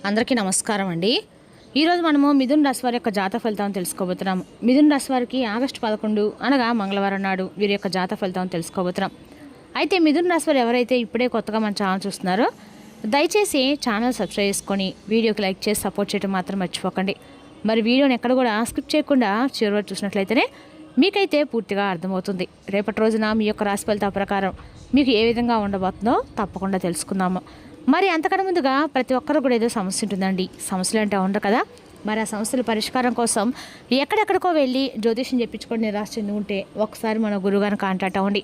అందరికీ నమస్కారం అండి. ఈరోజు మనము మిథున రాశి వారి యొక్క జాతక ఫలితాలను తెలుసుకోబోతున్నాం. మిథున రాశి వారికి ఆగస్టు 11 అనగా మంగళవారం నాడు వీరి యొక్క జాతక ఫలితాలను తెలుసుకోబోతున్నాం. అయితే మిథున రాశి వారు ఎవరైతే ఇప్పుడే కొత్తగా మన ఛానల్ చూస్తున్నారో దయచేసి ఛానల్ సబ్స్క్రైబ్ చేసుకొని వీడియోకి లైక్ చేసి సపోర్ట్ చేయడం మాత్రం మర్చిపోకండి. మరి వీడియోని ఎక్కడ కూడా స్కిప్ చేయకుండా చివరి వరకు చూసినట్లయితేనే మీకైతే పూర్తిగా అర్థమవుతుంది. రేపటి రోజున మీ యొక్క రాశి ఫలితాల ప్రకారం మీకు ఏ విధంగా ఉండబోతుందో తప్పకుండా తెలుసుకుందాము. మరి అంతకన్నా ముందుగా ప్రతి ఒక్కరు కూడా ఏదో సమస్య ఉంటుందండి. సమస్యలు అంటే ఉండరు కదా. మరి ఆ సమస్యల పరిష్కారం కోసం ఎక్కడెక్కడికో వెళ్ళి జ్యోతిష్యం చెప్పించుకొని నిరాశ చెంది ఉంటే ఒకసారి మన గురువుగారిని కాంటాక్ట్ అవ్వండి.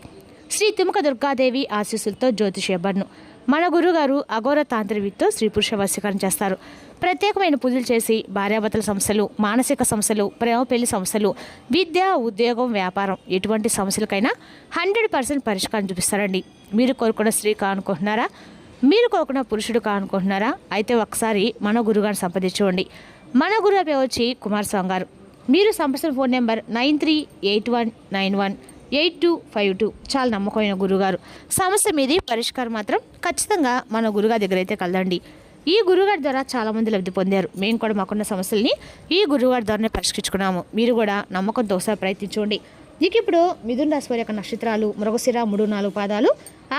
శ్రీ తిముక దుర్గాదేవి ఆశీస్సులతో జ్యోతిష్యబర్ను మన గురుగారు అఘోర తాంత్రికతో స్త్రీ పురుష వశీకరణ చేస్తారు. ప్రత్యేకమైన పూజలు చేసి భార్యాభర్తల సమస్యలు, మానసిక సమస్యలు, ప్రేమ పెళ్లి సమస్యలు, విద్య, ఉద్యోగం, వ్యాపారం ఎటువంటి సమస్యలకైనా 100% పరిష్కారం చూపిస్తారండి. మీరు కోరుకున్న స్త్రీ కానుకుంటున్నారా? మీరు కోరుకున్న పురుషుడు కానుకుంటున్నారా? అయితే ఒకసారి మన గురుగారిని సంప్రదించుకోండి. మన గురువు పేరు వచ్చి కుమారస్వామి గారు. మీరు సంప్రదించిన ఫోన్ నెంబర్ 9381918252. చాలా నమ్మకమైన గురుగారు. సమస్య మీది పరిష్కారం మాత్రం ఖచ్చితంగా మన గురుగారి దగ్గర అయితే కలదండి. ఈ గురుగారి ద్వారా చాలామంది లబ్ధి పొందారు. మేము కూడా మాకున్న సమస్యల్ని ఈ గురుగారి ద్వారానే పరిష్కరించుకున్నాము. మీరు కూడా నమ్మకంతో ఒకసారి ప్రయత్నించండి. నీకు ఇప్పుడు మిథున రాశి వారి యొక్క నక్షత్రాలు మృగశిర 3-4 పాదాలు,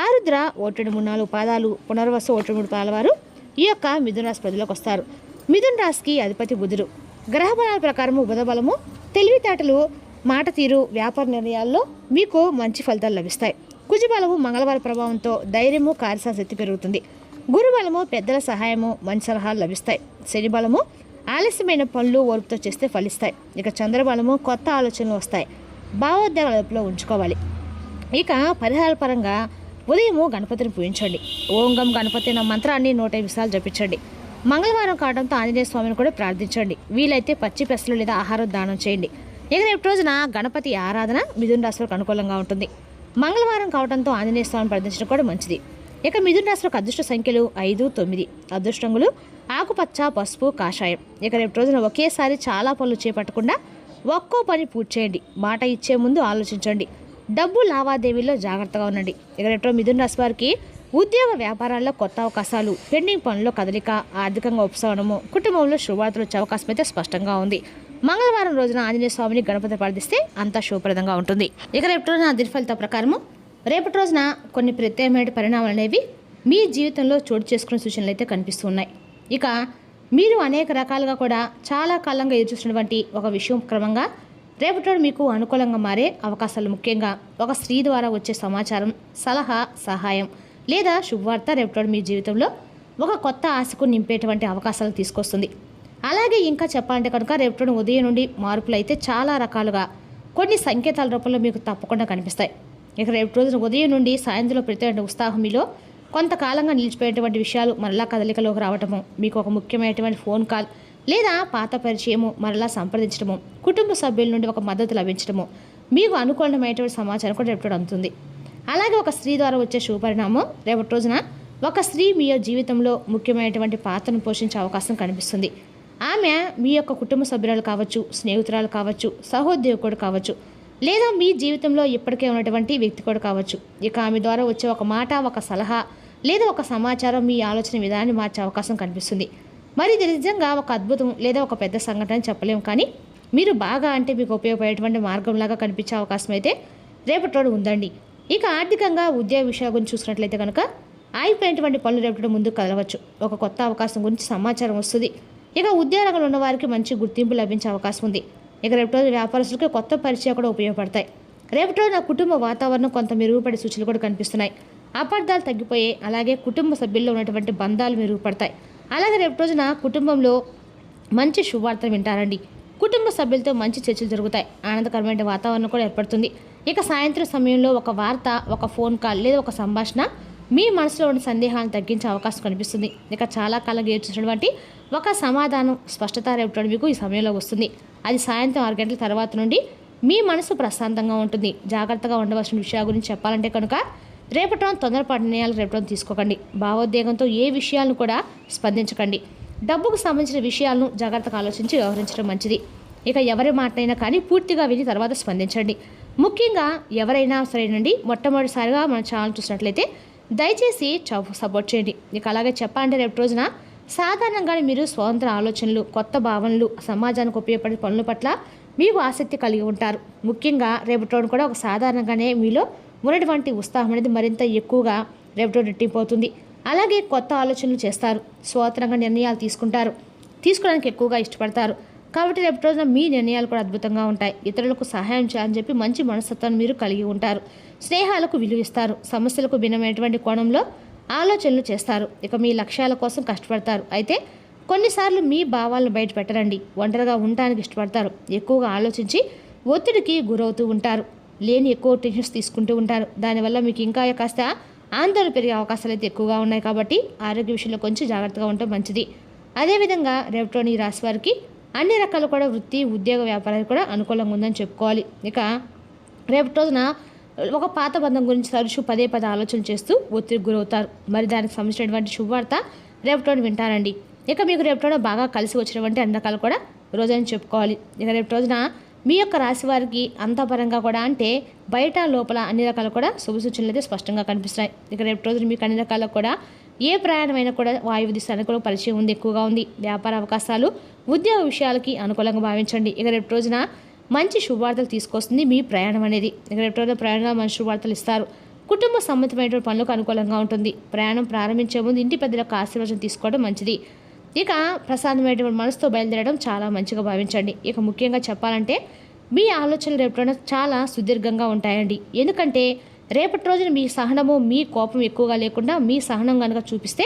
ఆరుద్ర 1-3-4 పాదాలు, పునర్వసు 1-3 పాదాల వారు ఈ యొక్క మిథున రాశి ప్రజలకు వస్తారు. మిథున రాశికి అధిపతి బుధుడు. గ్రహ బలాల ప్రకారము బుధ బలము, తెలివితేటలు, మాట తీరు, వ్యాపార నిర్ణయాల్లో మీకు మంచి ఫలితాలు లభిస్తాయి. కుజ బలము మంగళవార ప్రభావంతో ధైర్యము, కార్యసాశక్తి పెరుగుతుంది. గురు బలము పెద్దల సహాయము, మంచి సలహాలు లభిస్తాయి. శని బలము ఆలస్యమైన పనులు ఓర్పుతో చేస్తే ఫలిస్తాయి. ఇక చంద్రబలము కొత్త ఆలోచనలు వస్తాయి. భావోద్వేగాల అదుపులో ఉంచుకోవాలి. ఇక పరిహార పరంగా ఉదయము గణపతిని పూజించండి. ఓం గం గణపతి అన్న మంత్రాన్ని 105 సార్లు జపించండి. మంగళవారం కావడంతో ఆంజనేయ స్వామిని కూడా ప్రార్థించండి. వీలైతే పచ్చి పెసలు లేదా ఆహారం దానం చేయండి. ఇక రేపు రోజున గణపతి ఆరాధన మిథున రాశికి అనుకూలంగా ఉంటుంది. మంగళవారం కావడంతో ఆంజనేయ స్వామిని ప్రార్థించడం కూడా మంచిది. ఇక మిథున రాశికి అదృష్ట సంఖ్యలు 5, 9. అదృష్టంగులు ఆకుపచ్చ, పసుపు, కాషాయం. ఇక రేపు రోజున ఒకేసారి చాలా పనులు చేపట్టకుండా ఒక్కో పని పూర్తి చేయండి. మాట ఇచ్చే ముందు ఆలోచించండి. డబ్బు లావాదేవీల్లో జాగ్రత్తగా ఉండండి. ఇక రేపు మిథున రాశి వారికి ఉద్యోగ వ్యాపారాల్లో కొత్త అవకాశాలు, పెండింగ్ పనుల్లో కదలిక, ఆర్థికంగా ఉపశమనము, కుటుంబంలో శుభవార్తలు వచ్చే అవకాశం అయితే స్పష్టంగా ఉంది. మంగళవారం రోజున ఆంజనేయ స్వామిని గణపతి ప్రార్థిస్తే అంతా శుభప్రదంగా ఉంటుంది. ఇక రేపటి రోజున దిన ఫలితాల ప్రకారము రేపటి రోజున కొన్ని ప్రత్యేకమైన పరిణామాలు అనేవి మీ జీవితంలో చోటు చేసుకునే సూచనలు అయితే కనిపిస్తున్నాయి. ఇక మీరు అనేక రకాలుగా కూడా చాలా కాలంగా ఎదురుచూస్తున్నటువంటి ఒక విషయం క్రమంగా రేపటి రోజు మీకు అనుకూలంగా మారే అవకాశాలు, ముఖ్యంగా ఒక స్త్రీ ద్వారా వచ్చే సమాచారం, సలహా, సహాయం లేదా శుభవార్త రేపటి రోజు మీ జీవితంలో ఒక కొత్త ఆశకు నింపేటువంటి అవకాశాలు తీసుకొస్తుంది. అలాగే ఇంకా చెప్పాలంటే కనుక రేపటి ఉదయం నుండి మార్పులు అయితే చాలా రకాలుగా కొన్ని సంకేతాల రూపంలో మీకు తప్పకుండా కనిపిస్తాయి. ఇక రేపు రోజున ఉదయం నుండి సాయంత్రం ప్రత్యేక ఉత్సాహం మీలో కొంతకాలంగా నిలిచిపోయేటువంటి విషయాలు మరలా కదలికలోకి రావటము, మీకు ఒక ముఖ్యమైనటువంటి ఫోన్ కాల్ లేదా పాత పరిచయము మరలా సంప్రదించడము, కుటుంబ సభ్యుల నుండి ఒక మద్దతు లభించడము, మీకు అనుకూలమైనటువంటి సమాచారం కూడా రేపటి అందుతుంది. అలాగే ఒక స్త్రీ ద్వారా వచ్చే శుభపరిణామం రేపటి రోజున ఒక స్త్రీ మీ జీవితంలో ముఖ్యమైనటువంటి పాత్రను పోషించే అవకాశం కనిపిస్తుంది. ఆమె మీ యొక్క కుటుంబ సభ్యురాలు కావచ్చు, స్నేహితురాలు కావచ్చు, సహోద్యోగుడు కావచ్చు, లేదా మీ జీవితంలో ఇప్పటికే ఉన్నటువంటి వ్యక్తి కూడా కావచ్చు. ఇక ఆమె ద్వారా వచ్చే ఒక మాట, ఒక సలహా లేదా ఒక సమాచారం మీ ఆలోచన విధానాన్ని మార్చే అవకాశం కనిపిస్తుంది. మరి ఇది నిజంగా ఒక అద్భుతం లేదా ఒక పెద్ద సంఘటన చెప్పలేము, కానీ మీరు బాగా అంటే మీకు ఉపయోగపడేటువంటి మార్గంలాగా కనిపించే అవకాశం అయితే రేపటి రోజు ఉందండి. ఇక ఆర్థికంగా ఉద్యోగ విషయాల గురించి చూసినట్లయితే కనుక ఆగిపోయినటువంటి పనులు రేపటి ముందుకు కదలవచ్చు. ఒక కొత్త అవకాశం గురించి సమాచారం వస్తుంది. ఇక ఉద్యోగంలో ఉన్న వారికి మంచి గుర్తింపు లభించే అవకాశం ఉంది. ఇక రేపటి రోజు వ్యాపారస్తులకు కొత్త పరిచయాలు కూడా ఉపయోగపడతాయి. రేపటి రోజు నా కుటుంబ వాతావరణం కొంత మెరుగుపడే సూచనలు కూడా కనిపిస్తున్నాయి. అపార్థాలు తగ్గిపోయాయి. అలాగే కుటుంబ సభ్యుల్లో ఉన్నటువంటి బంధాలు మెరుగుపడతాయి. అలాగే రేపటి రోజున కుటుంబంలో మంచి శుభవార్తలు వింటారండి. కుటుంబ సభ్యులతో మంచి చర్చలు జరుగుతాయి. ఆనందకరమైన వాతావరణం కూడా ఏర్పడుతుంది. ఇక సాయంత్రం సమయంలో ఒక వార్త, ఒక ఫోన్ కాల్ లేదా ఒక సంభాషణ మీ మనసులో ఉన్న సందేహాలను తగ్గించే అవకాశం కనిపిస్తుంది. ఇక చాలా కాలంగా ఏడ్చుతున్నటువంటి ఒక సమాధానం, స్పష్టత రేపటి మీకు ఈ సమయంలో వస్తుంది. అది సాయంత్రం 6 గంటల తర్వాత నుండి మీ మనసు ప్రశాంతంగా ఉంటుంది. జాగ్రత్తగా ఉండవలసిన విషయాల గురించి చెప్పాలంటే కనుక రేపటి తొందరపాటు నిర్ణయాలు రేపటి తీసుకోకండి. భావోద్వేగంతో ఏ విషయాలను కూడా స్పందించకండి. డబ్బుకు సంబంధించిన విషయాలను జాగ్రత్తగా ఆలోచించి వ్యవహరించడం మంచిది. ఇక ఎవరి మాటైనా కానీ పూర్తిగా విని తర్వాత స్పందించండి. ముఖ్యంగా ఎవరైనా సరేనండి మొట్టమొదటిసారిగా మన ఛానల్ చూసినట్లయితే దయచేసి సపోర్ట్ చేయండి. ఇక అలాగే చెప్పాలంటే రేపు రోజున సాధారణంగానే మీరు స్వతంత్ర ఆలోచనలు, కొత్త భావనలు, సమాజానికి ఉపయోగపడే పనుల పట్ల మీకు ఆసక్తి కలిగి ఉంటారు. ముఖ్యంగా రేపటి రోజున కూడా ఒక సాధారణంగానే మీలో ఉన్నటువంటి ఉత్సాహం అనేది మరింత ఎక్కువగా రేపటి రోజు రెట్టింపోతుంది. అలాగే కొత్త ఆలోచనలు చేస్తారు, స్వతంత్రంగా నిర్ణయాలు తీసుకోవడానికి ఎక్కువగా ఇష్టపడతారు. కాబట్టి రేపటి రోజున మీ నిర్ణయాలు కూడా అద్భుతంగా ఉంటాయి. ఇతరులకు సహాయం చేయాలని చెప్పి మంచి మనస్తత్వాన్ని మీరు కలిగి ఉంటారు. స్నేహాలకు విలువిస్తారు. సమస్యలకు భిన్నమైనటువంటి కోణంలో ఆలోచనలు చేస్తారు. ఇక మీ లక్ష్యాల కోసం కష్టపడతారు. అయితే కొన్నిసార్లు మీ భావాలను బయట పెట్టరండి. ఒంటరిగా ఉండటానికి ఇష్టపడతారు. ఎక్కువగా ఆలోచించి ఒత్తిడికి గురవుతూ ఉంటారు. లేని ఎక్కువ టెన్షన్స్ తీసుకుంటూ ఉంటారు. దానివల్ల మీకు ఇంకా కాస్త ఆందోళన పెరిగే అవకాశాలు అయితే ఎక్కువగా ఉన్నాయి. కాబట్టి ఆరోగ్య విషయంలో కొంచెం జాగ్రత్తగా ఉండటం మంచిది. అదేవిధంగా రేపటిలోని ఈ రాశి వారికి అన్ని రకాలు కూడా వృత్తి, ఉద్యోగ, వ్యాపారాలు కూడా అనుకూలంగా ఉందని చెప్పుకోవాలి. ఇక రేపటి రోజున ఒక పాత బంధం గురించి తరచూ పదే ఆలోచన చేస్తూ ఒత్తిడికి గురవుతారు. మరి దానికి సంబంధించినటువంటి శుభవార్త రేపటి వింటారండి. ఇక మీకు రేపటి బాగా కలిసి వచ్చినటువంటి అన్ని రకాలు కూడా రోజని చెప్పుకోవాలి. ఇక రేపటి రోజున మీ యొక్క రాశి వారికి అంతపరంగా కూడా అంటే బయట లోపల అన్ని రకాలు కూడా శుభ సూచనలు అయితే స్పష్టంగా కనిపిస్తాయి. ఇక రేపటి రోజున మీకు అన్ని రకాలకు కూడా ఏ ప్రయాణమైనా కూడా వాయువు దిశ అనుకూల పరిచయం ఉంది, ఎక్కువగా ఉంది. వ్యాపార అవకాశాలు, ఉద్యోగ విషయాలకి అనుకూలంగా భావించండి. ఇక రేపటి రోజున మంచి శుభవార్తలు తీసుకొస్తుంది మీ ప్రయాణం అనేది. ఇక రేపటి రోజున ప్రయాణంలో మంచి శుభవార్తలు ఇస్తారు. కుటుంబ సంబంధమైనటువంటి పనులకు అనుకూలంగా ఉంటుంది. ప్రయాణం ప్రారంభించే ముందు ఇంటి పెద్దలకు ఆశీర్వచనం తీసుకోవడం మంచిది. ఇక ప్రశాంతమైనటువంటి మనసుతో బయలుదేరడం చాలా మంచిగా భావించండి. ఇక ముఖ్యంగా చెప్పాలంటే మీ ఆలోచనలు రేపటి చాలా సుదీర్ఘంగా ఉంటాయండి. ఎందుకంటే రేపటి రోజున మీ సహనము, మీ కోపం ఎక్కువగా లేకుండా మీ సహనం కనుక చూపిస్తే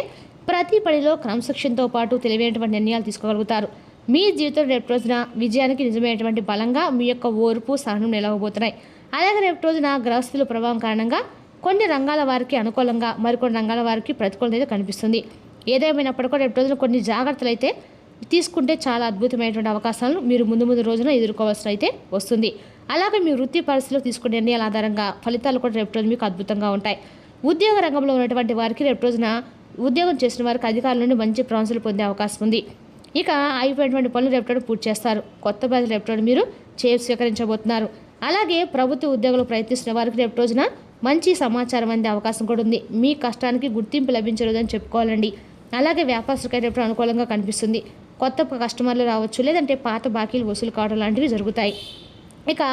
ప్రతి పనిలో క్రమశిక్షణతో పాటు తెలివైనటువంటి నిర్ణయాలు తీసుకోగలుగుతారు. మీ జీవితం రేపటి రోజున విజయానికి నిజమైనటువంటి బలంగా మీ యొక్క ఓర్పు, సహనం నిలవబోతున్నాయి. అలాగే రేపటి రోజున గ్రహస్థుల ప్రభావం కారణంగా కొన్ని రంగాల వారికి అనుకూలంగా, మరికొన్ని రంగాల వారికి ప్రతికూలత అయితే కనిపిస్తుంది. ఏదేమైనప్పటికీ రేపటి రోజున కొన్ని జాగ్రత్తలు అయితే తీసుకుంటే చాలా అద్భుతమైనటువంటి అవకాశాలను మీరు ముందు రోజున ఎదుర్కోవాల్సి అయితే వస్తుంది. అలాగే మీ వృత్తి పరిస్థితుల్లో తీసుకునే నిర్ణయాల ఆధారంగా ఫలితాలు కూడా రేపటి రోజు మీకు అద్భుతంగా ఉంటాయి. ఉద్యోగ రంగంలో ఉన్నటువంటి వారికి రేపటి రోజున ఉద్యోగం చేసిన వారికి అధికారుల నుండి మంచి ప్రశంసలు పొందే అవకాశం ఉంది. ఇక అయిపోయినటువంటి పనులు రేపటి పూర్తి చేస్తారు. కొత్త బాధ్యతలు రేపటి మీరు స్వీకరించబోతున్నారు. అలాగే ప్రభుత్వ ఉద్యోగులు ప్రయత్నిస్తున్న వారికి రేపటి రోజున మంచి సమాచారం అందే అవకాశం కూడా ఉంది. మీ కష్టానికి గుర్తింపు లభించలేదని చెప్పుకోవాలండి. అలాగే వ్యాపారస్తులకి రేపటి అనుకూలంగా కనిపిస్తుంది. కొత్త కస్టమర్లు రావచ్చు, లేదంటే పాత బాకీలు వసూలు కావడం లాంటివి జరుగుతాయి. ఇక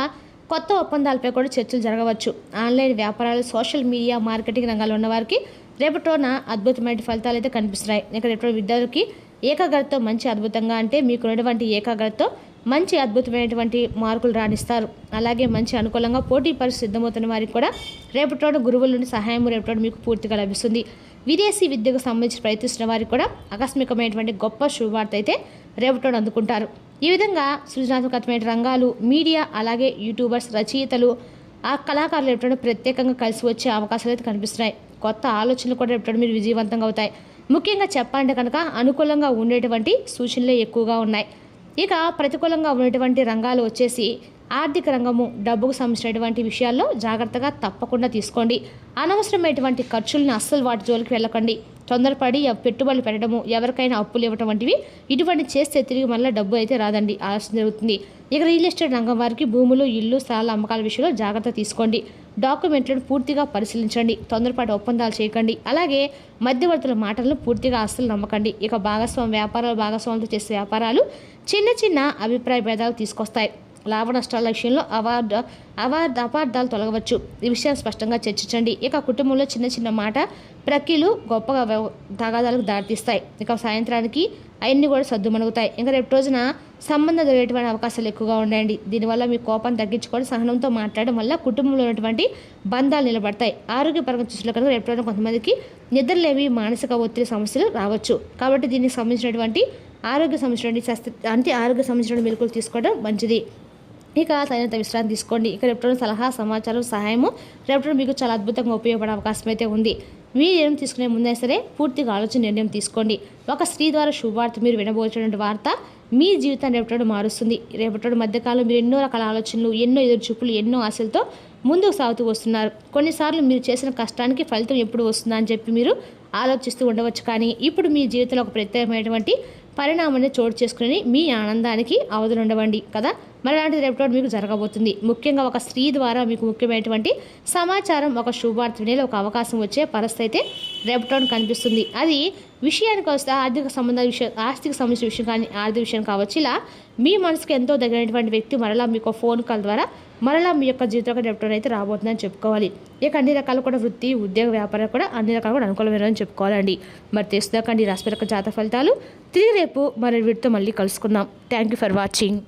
కొత్త ఒప్పందాలపై కూడా చర్చలు జరగవచ్చు. ఆన్లైన్ వ్యాపారాలు, సోషల్ మీడియా, మార్కెటింగ్ రంగాల్లో ఉన్న వారికి రేపటి రోజున అద్భుతమైన ఫలితాలు అయితే కనిపిస్తున్నాయి. ఇక రేపటి విద్యార్థులకి ఏకాగ్రతతో మంచి అద్భుతంగా అంటే మీకు ఉన్నటువంటి ఏకాగ్రతతో మంచి అద్భుతమైనటువంటి మార్కులు రాణిస్తారు. అలాగే మంచి అనుకూలంగా పోటీ పరీక్ష సిద్ధమవుతున్న వారికి కూడా రేపటి రోజున గురువుల నుండి సహాయం రేపటి రోజు మీకు పూర్తిగా లభిస్తుంది. విదేశీ విద్యకు సంబంధించి ప్రయత్నిస్తున్న వారికి కూడా ఆకస్మికమైనటువంటి గొప్ప శుభవార్త అయితే రేపటి రోజు అందుకుంటారు. ఈ విధంగా సృజనాత్మకమైన రంగాలు, మీడియా, అలాగే యూట్యూబర్స్, రచయితలు, ఆ కళాకారులు రేపటి ప్రత్యేకంగా కలిసి వచ్చే అవకాశాలు అయితే కనిపిస్తున్నాయి. కొత్త ఆలోచనలు కూడా రేపటి మీరు విజయవంతంగా అవుతాయి. ముఖ్యంగా చెప్పాలంటే కనుక అనుకూలంగా ఉండేటువంటి సూచనలే ఎక్కువగా ఉన్నాయి. ఇక ప్రతికూలంగా ఉన్నటువంటి రంగాలు వచ్చేసి ఆర్థిక రంగము, డబ్బుకు సంబంధించినటువంటి విషయాల్లో జాగ్రత్తగా తప్పకుండా తీసుకోండి. అనవసరమైనటువంటి ఖర్చులను అస్సలు వాటి జోలికి వెళ్ళకండి. తొందరపడి పెట్టుబడులు పెట్టడము, ఎవరికైనా అప్పులు ఇవ్వటం వంటివి ఇటువంటి చేస్తే తిరిగి మళ్ళీ డబ్బు అయితే రాదండి, ఆలస్యం జరుగుతుంది. ఇక రియల్ ఎస్టేట్ రంగం వారికి భూములు, ఇల్లు, స్థలాల అమ్మకాల విషయంలో జాగ్రత్త తీసుకోండి. డాక్యుమెంట్లను పూర్తిగా పరిశీలించండి. తొందరపాటు ఒప్పందాలు చేయకండి. అలాగే మధ్యవర్తుల మాటలను పూర్తిగా అస్సలు నమ్మకండి. ఇక భాగస్వాములతో చేసే వ్యాపారాలు చిన్న అభిప్రాయ భేదాలు తీసుకొస్తాయి. లాభ నష్టాల విషయంలో అపార్థాలు తొలగవచ్చు. ఈ విషయాన్ని స్పష్టంగా చర్చించండి. ఇక కుటుంబంలో చిన్న మాట ప్రక్రియలు గొప్పగా తగాదాలకు దారితీస్తాయి. ఇక సాయంత్రానికి అవన్నీ కూడా సర్దుమణుగుతాయి. ఇంకా రేపు రోజున సంబంధం జరిగేటువంటి అవకాశాలు ఎక్కువగా ఉన్నాయండి. దీనివల్ల మీ కోపాన్ని తగ్గించుకొని సహనంతో మాట్లాడడం వల్ల కుటుంబంలో ఉన్నటువంటి బంధాలు నిలబడతాయి. ఆరోగ్యపరంగా చూసిన కనుక రేపు రోజున కొంతమందికి నిద్రలేవి, మానసిక ఒత్తిడి సమస్యలు రావచ్చు. కాబట్టి దీనికి సంబంధించినటువంటి ఆరోగ్య సంబంధించిన మెలకువలు తీసుకోవడం మంచిది. ఇక తగినంత విశ్రాంతి తీసుకోండి. ఇక రేపు సలహా, సమాచారం, సహాయము రేపు మీకు చాలా అద్భుతంగా ఉపయోగపడే అవకాశం అయితే ఉంది. మీరు ఏం తీసుకునే ముందే సరే పూర్తిగా ఆలోచన నిర్ణయం తీసుకోండి. ఒక స్త్రీ ద్వారా శుభవార్త మీరు వినబోతున్న వార్త మీ జీవితాన్ని రేపటి మారుస్తుంది. రేపటి మధ్యకాలంలో మీరు ఎన్నో రకాల ఆలోచనలు, ఎన్నో ఎదురుచూపులు, ఎన్నో ఆశలతో ముందుకు సాగుతూ వస్తున్నారు. కొన్నిసార్లు మీరు చేసిన కష్టానికి ఫలితం ఎప్పుడు వస్తుందా అని చెప్పి మీరు ఆలోచిస్తూ ఉండవచ్చు. కానీ ఇప్పుడు మీ జీవితంలో ఒక ప్రత్యేకమైనటువంటి పరిణామాన్ని చోటు చేసుకుని మీ ఆనందానికి అవధులుండవండి కదా. మరి అలాంటిది రేపటి మీకు జరగబోతుంది. ముఖ్యంగా ఒక స్త్రీ ద్వారా మీకు ముఖ్యమైనటువంటి సమాచారం, ఒక శుభార్త వినేలా ఒక అవకాశం వచ్చే పరిస్థితి అయితే రేపటి కనిపిస్తుంది. అది విషయానికి వస్తే ఆర్థిక సంబంధించిన విషయం కానీ ఆర్థిక విషయం కావచ్చు. ఇలా మీ మనసుకు ఎంతో దగ్గరైనటువంటి వ్యక్తి మరలా మీకు ఫోన్ కాల్ ద్వారా మరలా మీ యొక్క జీవితంలో రేపటి అయితే రాబోతుందని చెప్పుకోవాలి. ఇక అన్ని రకాలు కూడా వృత్తి, ఉద్యోగ, వ్యాపారం కూడా అన్ని రకాలు కూడా అనుకూలమైనని చెప్పుకోవాలండి. మరి తెలుసుదాకండి రాశి యొక్క జాతక ఫలితాలు. తిరిగి రేపు మరి వీటితో మళ్ళీ కలుసుకుందాం. Thank you for watching.